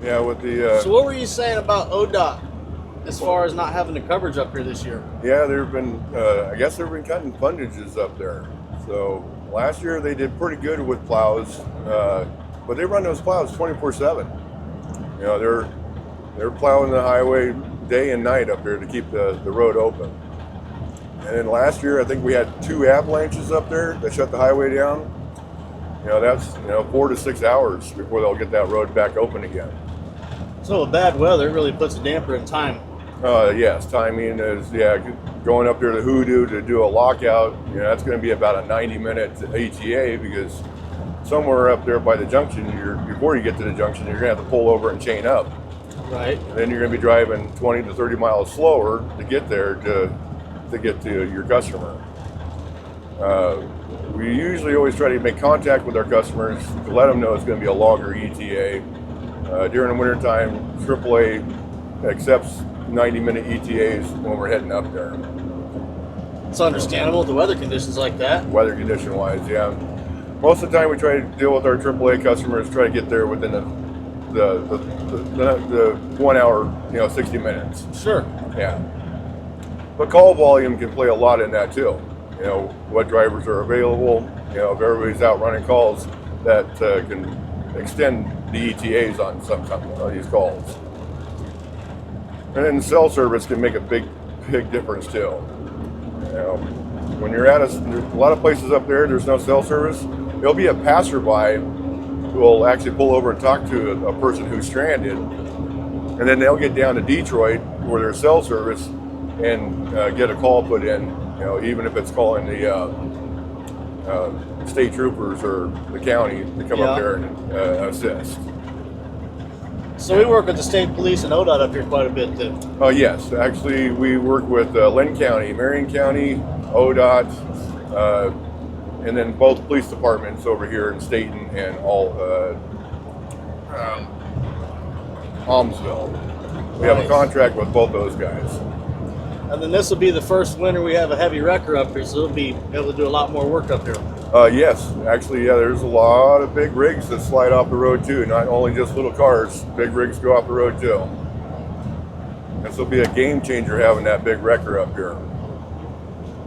Yeah, with the So what were you saying about ODOT as far as not having the coverage up here this year? yeah, there've been I guess they've been cutting fundages up there. So last year they did pretty good with plows, but they run those plows 24/7. You know, they're plowing the highway day and night up there to keep the road open. And then last year I think we had 2 avalanches up there that shut the highway down. You know, that's 4 to 6 hours before they'll get that road back open again. So with bad weather, it really puts a damper in time. Yes, timing is, going up there to Hoodoo to do a lockout. You know, that's going to be about a 90-minute ETA because somewhere up there by the junction, before you get to the junction, you're going to have to pull over and chain up. Right. And then you're going to be driving 20 to 30 miles slower to get there to get to your customer. We usually always try to make contact with our customers to let them know it's going to be a longer ETA. During the wintertime, AAA accepts 90-minute ETAs when we're heading up there. It's understandable with the weather conditions like that. Weather condition wise, yeah. Most of the time we try to deal with our AAA customers, try to get there within the 1 hour, 60 minutes. Sure. Yeah. But call volume can play a lot in that too. You know, what drivers are available, if everybody's out running calls, that can extend the ETAs on some of these calls. And then cell service can make a big difference too. When you're at a lot of places up there, there's no cell service. There'll be a passerby who will actually pull over and talk to a person who's stranded, and then they'll get down to Detroit where there's cell service and get a call put in. Even if it's calling the state troopers or the county to come up there and assist. So we work with the state police and ODOT up here quite a bit too. Oh yes, actually we work with Lynn County, Marion County, ODOT, and then both police departments over here in Staten and all Almsville. We have a contract with both those guys. And then this will be the first winter we have a heavy wrecker up here, so they'll be able to do a lot more work up here. Yes, actually, there's a lot of big rigs that slide off the road too. Not only just little cars, big rigs go off the road too. This will be a game changer having that big wrecker up here.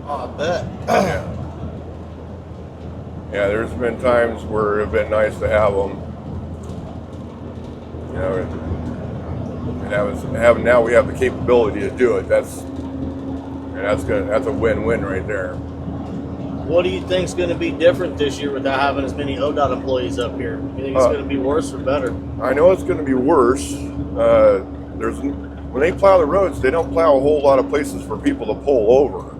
Oh, I bet. Yeah, there's been times where it's been nice to have them. And now we have the capability to do it. That's a win-win right there. What do you think is going to be different this year without having as many ODOT employees up here? You think it's going to be worse or better? I know it's going to be worse. When they plow the roads, they don't plow a whole lot of places for people to pull over.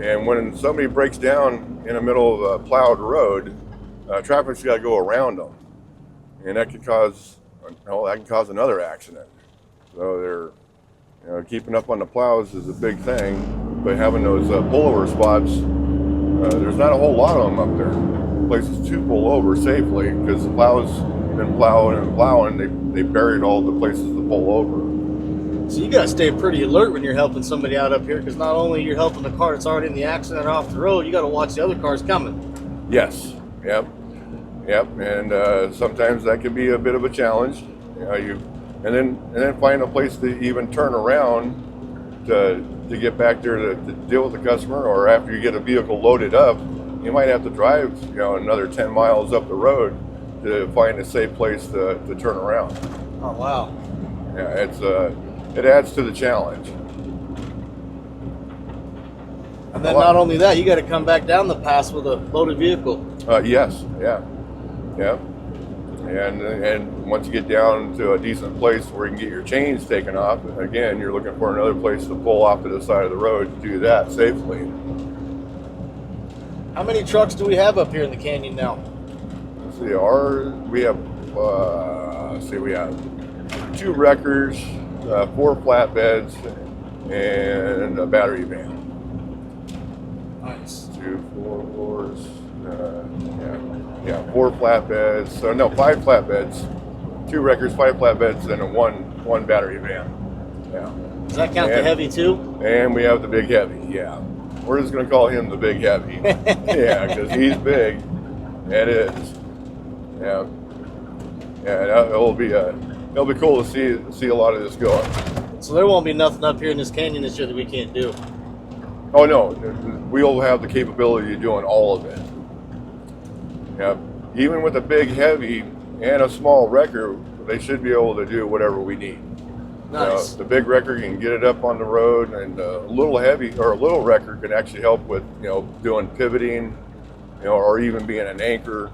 And when somebody breaks down in the middle of a plowed road, traffic's got to go around them, and that can cause another accident. So they're keeping up on the plows is a big thing, but having those pullover spots, there's not a whole lot of them up there. Places to pull over safely because the plows been plowing and plowing. They buried all the places to pull over. So you got to stay pretty alert when you're helping somebody out up here, because not only you're helping the car that's already in the accident off the road, you got to watch the other cars coming. Yes. Yep. And sometimes that can be a bit of a challenge. And then find a place to even turn around to get back there to deal with the customer, or after you get a vehicle loaded up, you might have to drive another 10 miles up the road to find a safe place to turn around. Oh wow. Yeah, it adds to the challenge. And then not only that, you got to come back down the pass with a loaded vehicle. Yes, yeah. And once you get down to a decent place where you can get your chains taken off, again, you're looking for another place to pull off to the side of the road to do that safely. How many trucks do we have up here in the canyon now? Let's see, we have 2 wreckers, 4 flatbeds, and a battery van. Nice. 2, 4, 4 flatbeds. So no, 5 flatbeds, 2 wreckers, 5 flatbeds, and one battery van. Yeah. Does that count the heavy too? And we have the big heavy. Yeah. We're just going to call him the big heavy. Yeah, because he's big. It is. Yeah. Yeah, it'll be it'll be cool to see a lot of this go up. So there won't be nothing up here in this canyon this year that we can't do. Oh no, we'll have the capability of doing all of it. Yeah, even with a big heavy and a small wrecker, they should be able to do whatever we need. Nice. The big wrecker can get it up on the road, and a little heavy or a little wrecker can actually help with doing pivoting, or even being an anchor,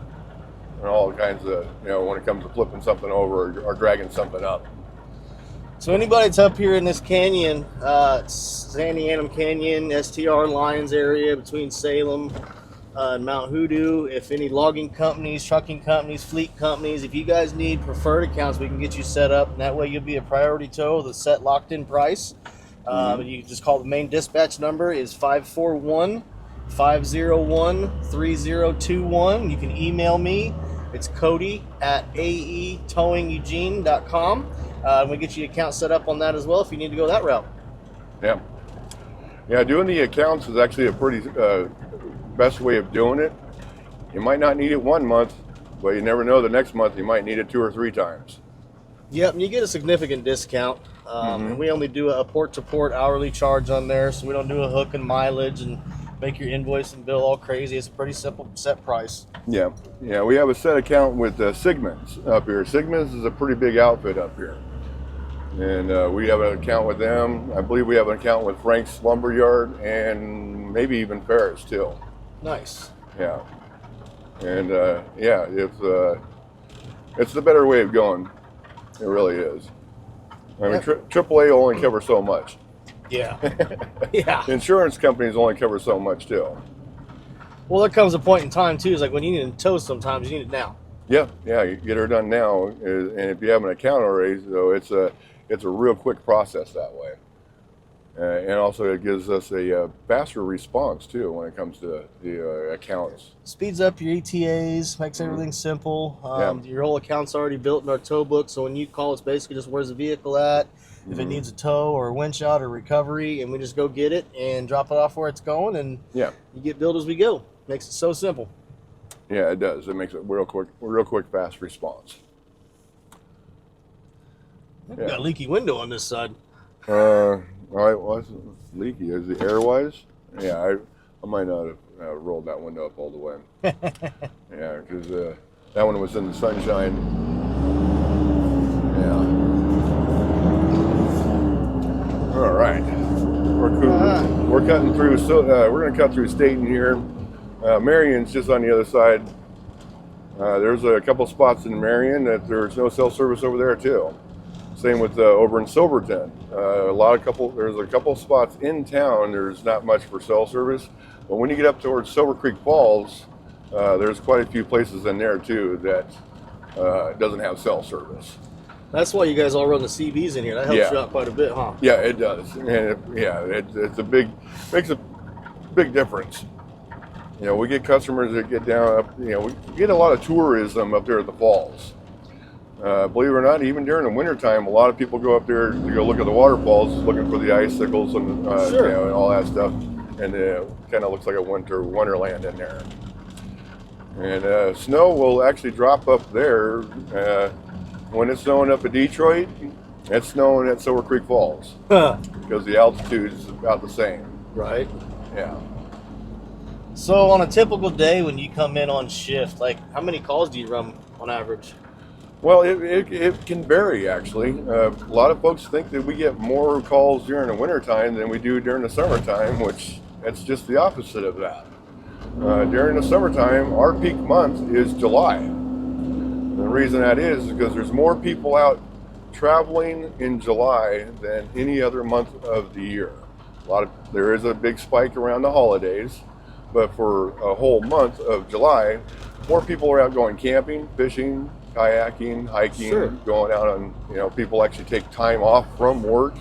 and all kinds of when it comes to flipping something over or dragging something up. So anybody that's up here in this canyon, Sandy Annam Canyon, STR, Lyons area between Salem and Mount Hoodoo, if any logging companies, trucking companies, fleet companies, if you guys need preferred accounts, we can get you set up, and that way you'll be a priority tow with a set locked in price. You just call the main dispatch number is 541-501-3021. You can email me. It's Cody at aetowingeugene.com. We get you account set up on that as well if you need to go that route. Yeah, doing the accounts is actually a pretty best way of doing it. You might not need it 1 month, but you never know, the next month you might need it 2 or 3 times. Yep, and you get a significant discount. And we only do a port-to-port hourly charge on there, so we don't do a hook and mileage and make your invoice and bill all crazy. It's a pretty simple set price. Yeah, we have a set account with Sigmund's up here. Sigmund's is a pretty big outfit up here. And we have an account with them. I believe we have an account with Frank's Lumberyard and maybe even Ferris too. Nice. Yeah, and it's the better way of going. It really is. I mean, AAA only covers so much. Yeah. Yeah. Insurance companies only cover so much too. Well, there comes a point in time too. It's like when you need to tow, sometimes you need it now. Yeah, you get her done now, and if you have an account already, so it's a real quick process that way. And also it gives us a faster response too when it comes to the accounts. Speeds up your ETAs, makes everything simple. Your whole account's already built in our tow book, so when you call, it's basically just where's the vehicle at, if it needs a tow or a winch out or recovery, and we just go get it and drop it off where it's going, and you get billed as we go. Makes it so simple. Yeah, it does. It makes it real quick, fast response. We've got a leaky window on this side. All right, well, it's leaky. Is it airwise? Yeah, I might not have rolled that window up all the way. Yeah, because that one was in the sunshine. Yeah. All right. We're cutting through. So we're going to cut through Staten here. Marion's just on the other side. There's a couple spots in Marion that there's no cell service over there too. Same with over in Silverton. There's a couple spots in town. There's not much for cell service, but when you get up towards Silver Creek Falls, there's quite a few places in there too that doesn't have cell service. That's why you guys all run the CVs in here. That helps you out quite a bit, huh? Yeah, it does, and makes a big difference. We get customers that get down up. We get a lot of tourism up there at the falls. Believe it or not, even during the wintertime, a lot of people go up there to go look at the waterfalls, looking for the icicles and and all that stuff, and it kind of looks like a wonderland in there. And snow will actually drop up there when it's snowing up at Detroit. It's snowing at Silver Creek Falls because the altitude is about the same. Right. Yeah. So on a typical day when you come in on shift, like how many calls do you run on average? Well, it can vary, actually. A lot of folks think that we get more calls during the wintertime than we do during the summertime, which it's just the opposite of that. During the summertime, our peak month is July. And the reason that is because there's more people out traveling in July than any other month of the year. There is a big spike around the holidays, but for a whole month of July, more people are out going camping, fishing, kayaking, hiking, going out on, people actually take time off from work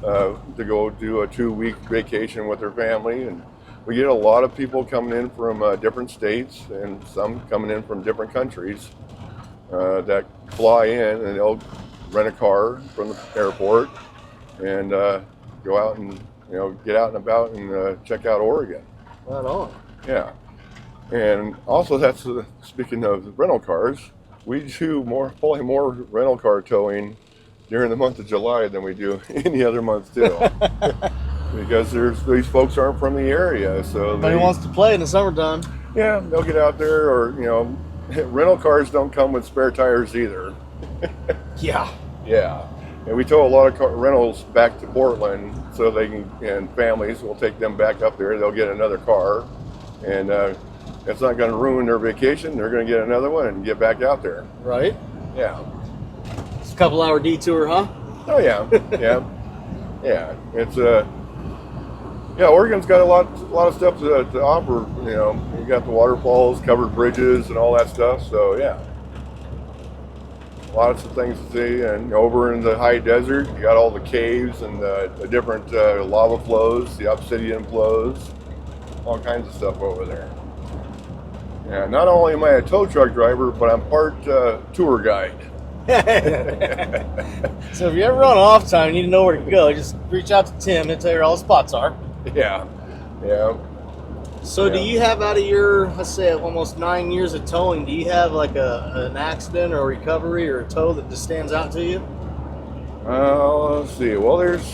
to go do a 2-week vacation with their family. And we get a lot of people coming in from different states and some coming in from different countries that fly in, and they'll rent a car from the airport and go out and, get out and about and check out Oregon. Right on. Yeah. And also speaking of rental cars, we do more rental car towing during the month of July than we do any other month too. Because these folks aren't from the area, so Nobody wants to play in the summertime. yeah, they'll get out there, or rental cars don't come with spare tires either. Yeah. Yeah, and we tow a lot of rentals back to Portland, so they can, and families will take them back up there. They'll get another car, and it's not going to ruin their vacation. They're going to get another one and get back out there. Right. Yeah. It's a couple-hour detour, huh? Oh yeah, yeah, yeah. It's yeah. Oregon's got a lot of stuff to offer. You got the waterfalls, covered bridges, and all that stuff. So yeah. Lots of things to see, and over in the high desert, you got all the caves and the different lava flows, the obsidian flows, all kinds of stuff over there. Yeah, not only am I a tow truck driver, but I'm part tour guide. So if you ever run off time, you need to know where to go. Just reach out to Tim and tell you where all the spots are. Yeah, yeah. So do you have, out of your, let's say, almost 9 years of towing, do you have like an accident or a recovery or a tow that just stands out to you? Let's see. Well, there's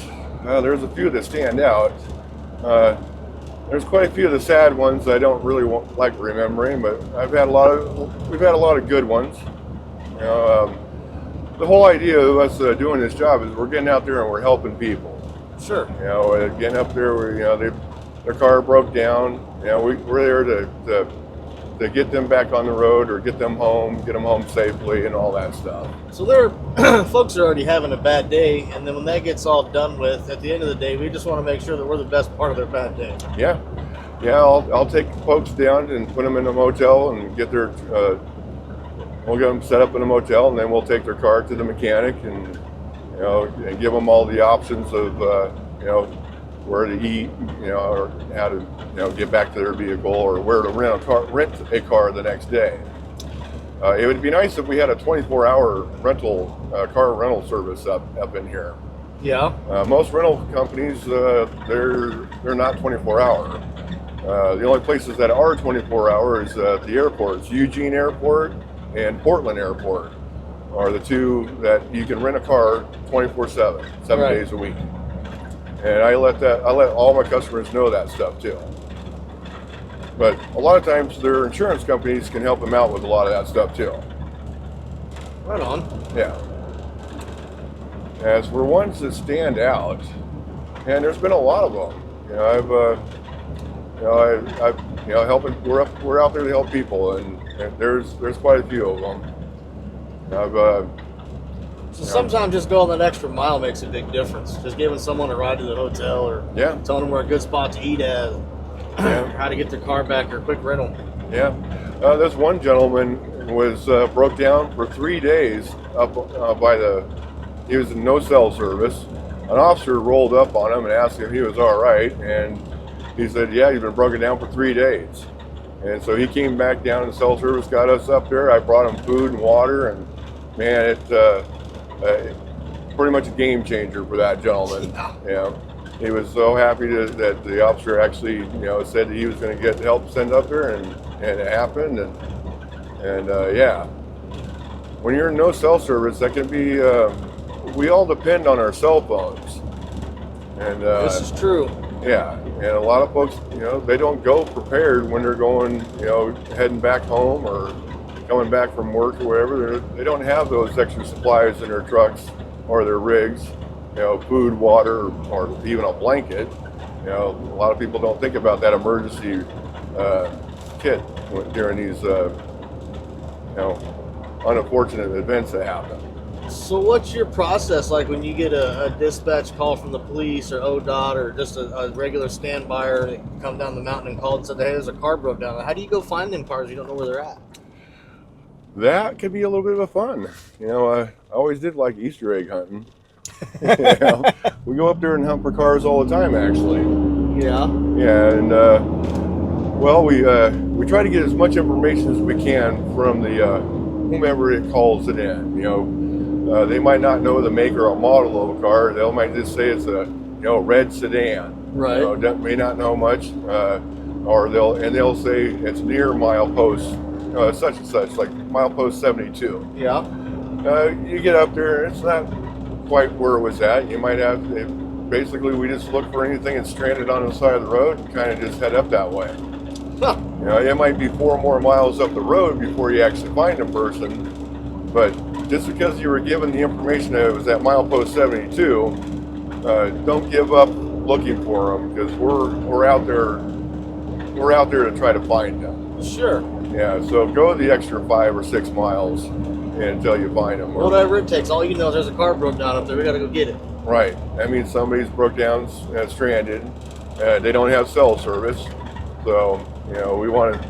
a few that stand out. There's quite a few of the sad ones I don't really like remembering, but we've had a lot of good ones. The whole idea of us doing this job is we're getting out there and we're helping people. Sure. Getting up there where their car broke down. We're there to get them back on the road or get them home safely and all that stuff. So folks are already having a bad day, and then when that gets all done with, at the end of the day, we just want to make sure that we're the best part of their bad day. Yeah, yeah. I'll take folks down and put them in a motel and get their. We'll get them set up in a motel, and then we'll take their car to the mechanic and and give them all the options of where to eat, or how to, get back to their vehicle, or where to rent a car the next day. It would be nice if we had a 24-hour car rental service up in here. Yeah. Most rental companies, they're not 24-hour. The only places that are 24-hour is at the airports. Eugene Airport and Portland Airport are the two that you can rent a car 24/7, 7 Right. days a week. And I let all my customers know that stuff too. But a lot of times their insurance companies can help them out with a lot of that stuff too. Right on. Yeah. As for ones that stand out, and there's been a lot of them. I've helping. We're out there to help people, and there's quite a few of them. So sometimes just going that extra mile makes a big difference. Just giving someone a ride to the hotel, or telling them where a good spot to eat at, or how to get their car back, or a quick rental. Yeah. This one gentleman was broke down for 3 days up he was in no cell service. An officer rolled up on him and asked if he was all right, and he said, yeah, he's been broken down for 3 days. And so he came back down and cell service got us up there. I brought him food and water, and man, it's pretty much a game changer for that gentleman. Yeah. He was so happy that the officer actually, said that he was going to get help sent up there, and it happened. And yeah, when you're in no cell service, that can be. We all depend on our cell phones. And This is true. yeah, and a lot of folks, they don't go prepared when they're going, heading back home or coming back from work or whatever. They don't have those extra supplies in their trucks or their rigs, food, water, or even a blanket. A lot of people don't think about that emergency kit during these, unfortunate events that happen. So what's your process like when you get a dispatch call from the police or ODOT or just a regular standby that come down the mountain and called and said, hey, there's a car broke down? How do you go find them cars? You don't know where they're at. That could be a little bit of fun. I always did like Easter egg hunting. We go up there and hunt for cars all the time, actually. Yeah. Yeah, and we try to get as much information as we can from the whomever it calls it in. They might not know the make or model of a car. They might just say it's a red sedan. Right. May not know much, or they'll say it's near milepost such and such, like milepost 72. Yeah. You get up there, it's not quite where it was at. You might have, basically we just look for anything that's stranded on the side of the road and kind of just head up that way. Huh. You know, it might be 4 more miles up the road before you actually find a person, but just because you were given the information that it was at milepost 72, don't give up looking for them, because we're out there to try to find them. Sure. Yeah, so go the extra 5 or 6 miles until you find them. Whatever it takes. All you know is there's a car broke down up there. We got to go get it. Right. That means somebody's broke down, stranded. They don't have cell service, so you know we want to.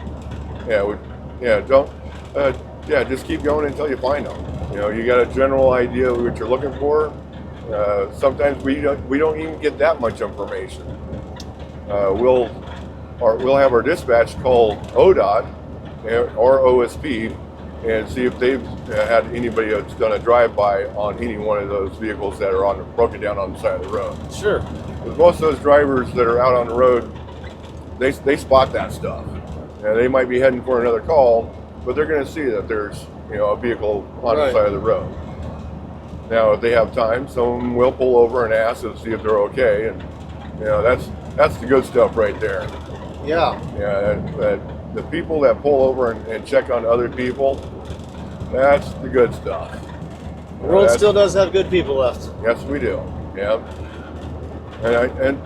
Just keep going until you find them. You know, you got a general idea of what you're looking for. Sometimes we don't even get that much information. We'll have our dispatch call ODOT or OSP and see if they've had anybody that's done a drive-by on any one of those vehicles that are broken down on the side of the road. Sure. Because most of those drivers that are out on the road, they spot that stuff. And they might be heading for another call, but they're going to see that there's a vehicle on the side of the road. Now, if they have time, someone will pull over and ask to see if they're okay, and that's the good stuff right there. Yeah. Yeah. The people that pull over and check on other people, that's the good stuff. The world still does have good people left. Yes, we do. Yeah. And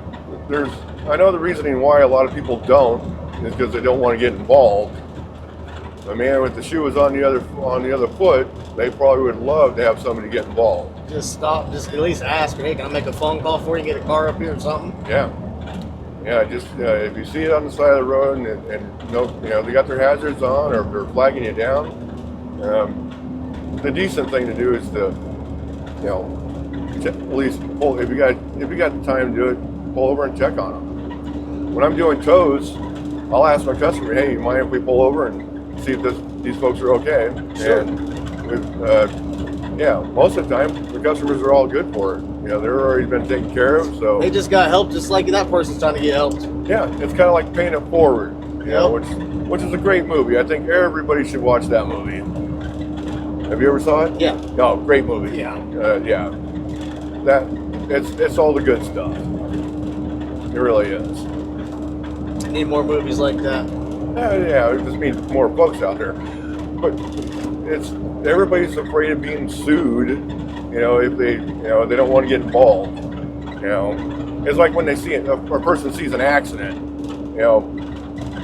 I know the reasoning why a lot of people don't is because they don't want to get involved. The man with the shoe is on the other foot. They probably would love to have somebody get involved. Just stop. Just at least ask. Hey, can I make a phone call for you? Get a car up here or something? Yeah. Yeah, just if you see it on the side of the road and they got their hazards on or they're flagging you down, the decent thing to do is to, at least pull, if you got the time to do it, pull over and check on them. When I'm doing tows, I'll ask my customer, hey, you mind if we pull over and see if these folks are okay? Sure. And most of the time the customers are all good for it. They're already been taken care of, so they just got help, just like that person's trying to get helped. Yeah, it's kind of like Paying It Forward, which is a great movie. I think everybody should watch that movie. Have you ever saw it? Yeah. Oh, great movie. Yeah. It's all the good stuff. It really is. Need more movies like that. It just means more folks out there. But everybody's afraid of being sued. If they don't want to get involved. It's like when they see a person sees an accident.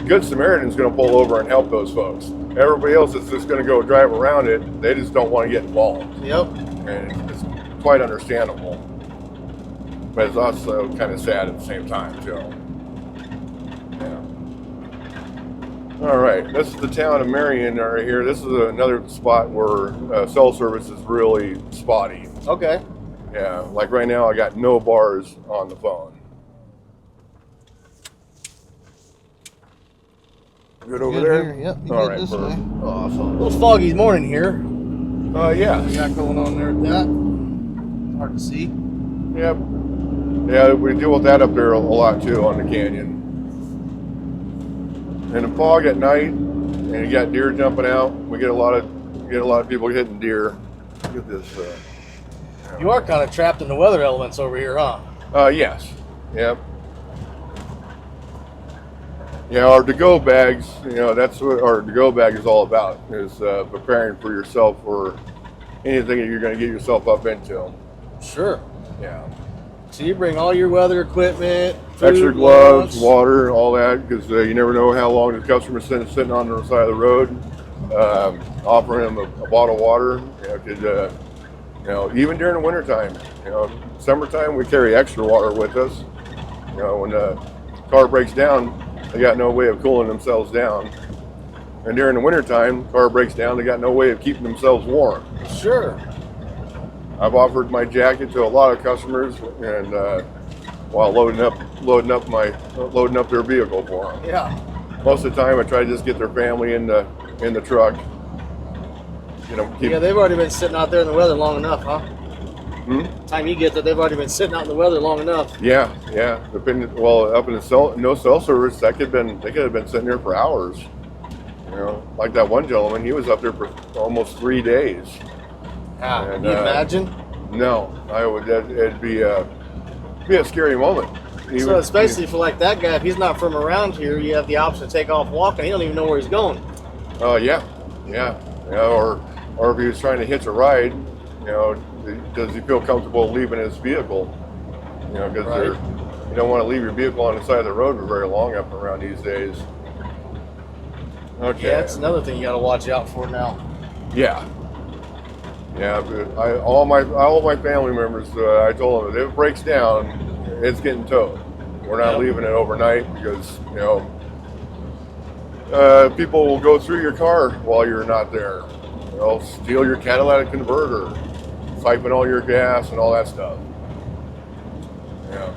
Good Samaritan's going to pull over and help those folks. Everybody else is just going to go drive around it. They just don't want to get involved. Yep. And it's quite understandable. But it's also kind of sad at the same time, too. All right, this is the town of Marion right here. This is another spot where cell service is really spotty. Okay. Yeah, like right now I got no bars on the phone. Good over there? Here. Yep. All right, perfect. Awesome. A little foggy morning here. Yeah. What you got going on there with that? Hard to see. Yep. Yeah, we deal with that up there a lot too on the canyon. And the fog at night, and you got deer jumping out. We get a lot of people hitting deer. Look at this. You are kind of trapped in the weather elements over here, huh? Yes. Yep. Yeah, our to-go bags. That's what our to-go bag is all about. Is preparing for yourself for anything that you're going to get yourself up into. Sure. Yeah. So you bring all your weather equipment, food, extra gloves, lunch. water, all that, because you never know how long the customer's sitting on the side of the road. Offering them a bottle of water, even during the wintertime. Summertime we carry extra water with us. When the car breaks down, they got no way of cooling themselves down. And during the wintertime, car breaks down, they got no way of keeping themselves warm. Sure. I've offered my jacket to a lot of customers, and while loading up their vehicle for them. Yeah. Most of the time, I try to just get their family in the truck. They've already been sitting out there in the weather long enough, huh? Time you get there, they've already been sitting out in the weather long enough. Yeah. Up in the no cell service, they could have been sitting there for hours. Like that one gentleman, he was up there for almost 3 days. Can you imagine? No, it'd be a scary moment. So especially for like that guy, if he's not from around here, you have the option to take off walking. He don't even know where he's going. Oh yeah, or if he was trying to hitch a ride, does he feel comfortable leaving his vehicle? Because Right. you don't want to leave your vehicle on the side of the road for very long up and around these days. Okay. Yeah, that's another thing you got to watch out for now. Yeah. Yeah, but all my family members, I told them if it breaks down, it's getting towed. We're not Yep. leaving it overnight because people will go through your car while you're not there. They'll steal your catalytic converter, siphon all your gas and all that stuff. Yeah.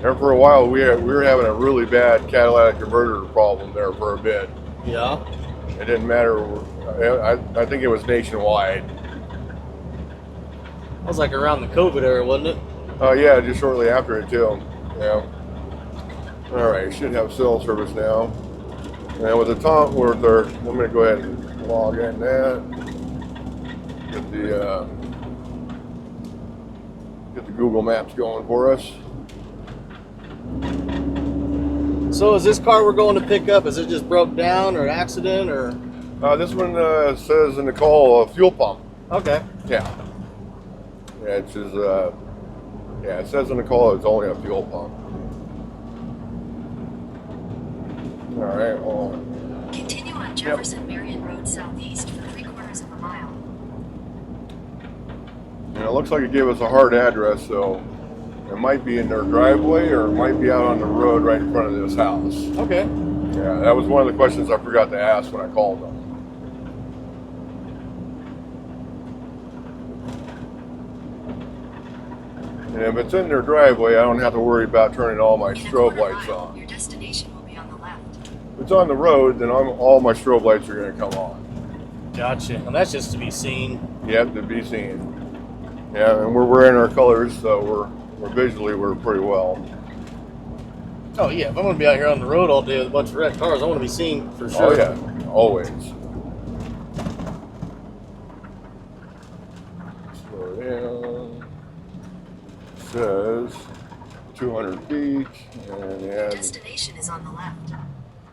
There for a while, we were having a really bad catalytic converter problem there for a bit. Yeah. It didn't matter. I think it was nationwide. That was like around the COVID era, wasn't it? Yeah, just shortly after it too. Yeah. All right, should have cell service now. And with the I'm going to go ahead and log in that. Get the Google Maps going for us. So is this car we're going to pick up, is it just broke down or an accident or? This one says in the call fuel pump. Okay. Yeah. Yeah, it says it says in the call it's only a fuel pump. All right, hold on. Continue on Jefferson Marion Road Southeast for 3/4 of a mile. And it looks like it gave us a hard address, so it might be in their driveway or it might be out on the road right in front of this house. Okay. Yeah, that was one of the questions I forgot to ask when I called them. And if it's in their driveway, I don't have to worry about turning all my In a strobe 1/4 lights mile, on. your destination will be on the left. If it's on the road, then all my strobe lights are going to come on. Gotcha. And that's just to be seen. Yep, to be seen. Yeah, and we're wearing our colors, so we're visually pretty well. Oh yeah, if I'm gonna be out here on the road all day with a bunch of red cars, I want to be seen for sure. Oh yeah, always. Slow down. Says 200 feet, and Your destination is on the left.